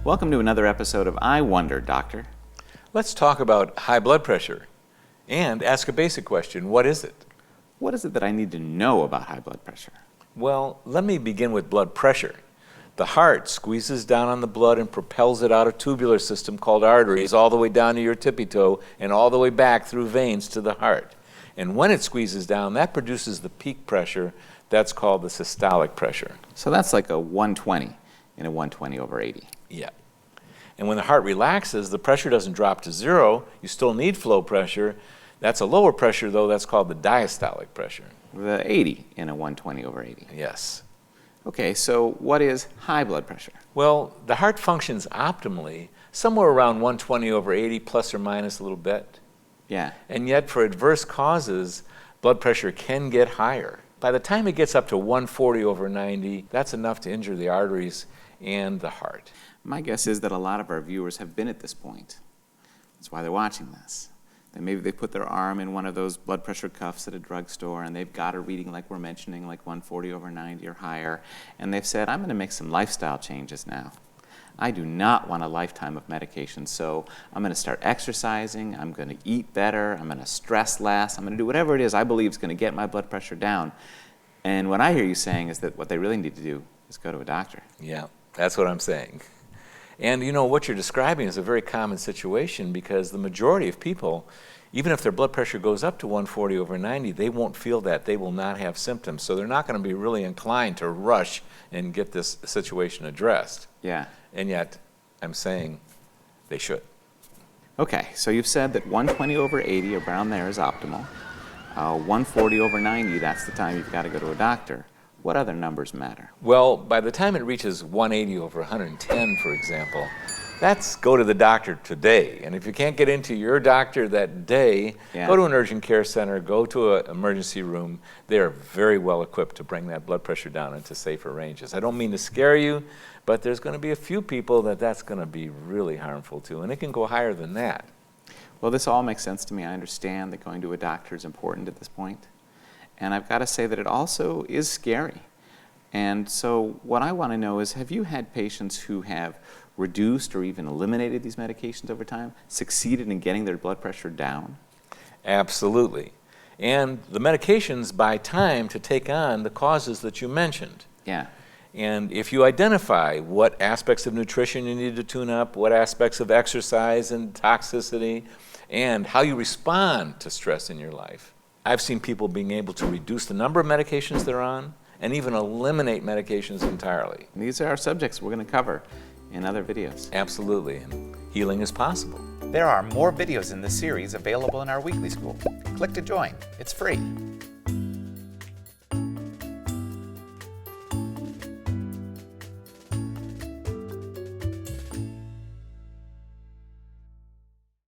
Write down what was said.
Welcome to another episode of I Wonder, Doctor. Let's talk about high blood pressure and ask a basic question. What is it? What is it that I need to know about high blood pressure? Well, let me begin with blood pressure. The heart squeezes down on the blood and propels it out of tubular system called arteries all the way down to your tippy toe and all the way back through veins to the heart. And when it squeezes down, that produces the peak pressure. That's called the systolic pressure. So that's like a 120 in a 120 over 80. Yeah. And when the heart relaxes, the pressure doesn't drop to zero. You still need flow pressure. That's a lower pressure, though. That's called the diastolic pressure. The 80 in a 120 over 80. Yes. Okay, so what is high blood pressure? Well, the heart functions optimally somewhere around 120 over 80, plus or minus a little bit. Yeah. And yet, for adverse causes, blood pressure can get higher. By the time it gets up to 140 over 90, that's enough to injure the arteries and the heart. My guess is that a lot of our viewers have been at this point. That's why they're watching this. Then maybe they put their arm in one of those blood pressure cuffs at a drugstore and they've got a reading like we're mentioning, like 140 over 90 or higher, and they've said, I'm going to make some lifestyle changes now. I do not want a lifetime of medication, so I'm going to start exercising, I'm going to eat better, I'm going to stress less, I'm going to do whatever it is I believe is going to get my blood pressure down. And what I hear you saying is that what they really need to do is go to a doctor. Yeah, that's what I'm saying. And you know, what you're describing is a very common situation because the majority of people, even if their blood pressure goes up to 140 over 90, they won't feel that. They will not have symptoms. So they're not going to be really inclined to rush and get this situation addressed. Yeah. And yet, I'm saying they should. Okay, so you've said that 120 over 80, around there, is optimal. 140 over 90, that's the time you've got to go to a doctor. What other numbers matter? Well, by the time it reaches 180 over 110, for example, that's go to the doctor today. And if you can't get into your doctor that day, go to an urgent care center, go to an emergency room. They are very well equipped to bring that blood pressure down into safer ranges. I don't mean to scare you, but there's going to be a few people that's going to be really harmful to, and it can go higher than that. Well, this all makes sense to me. I understand that going to a doctor is important at this point. And I've got to say that it also is scary. And so what I want to know is, have you had patients who have reduced or even eliminated these medications over time, succeeded in getting their blood pressure down? Absolutely. And the medications buy time to take on the causes that you mentioned. Yeah. And if you identify what aspects of nutrition you need to tune up, what aspects of exercise and toxicity, and how you respond to stress in your life, I've seen people being able to reduce the number of medications they're on and even eliminate medications entirely. These are our subjects we're going to cover in other videos. Absolutely, and healing is possible. There are more videos in this series available in our weekly school. Click to join. It's free.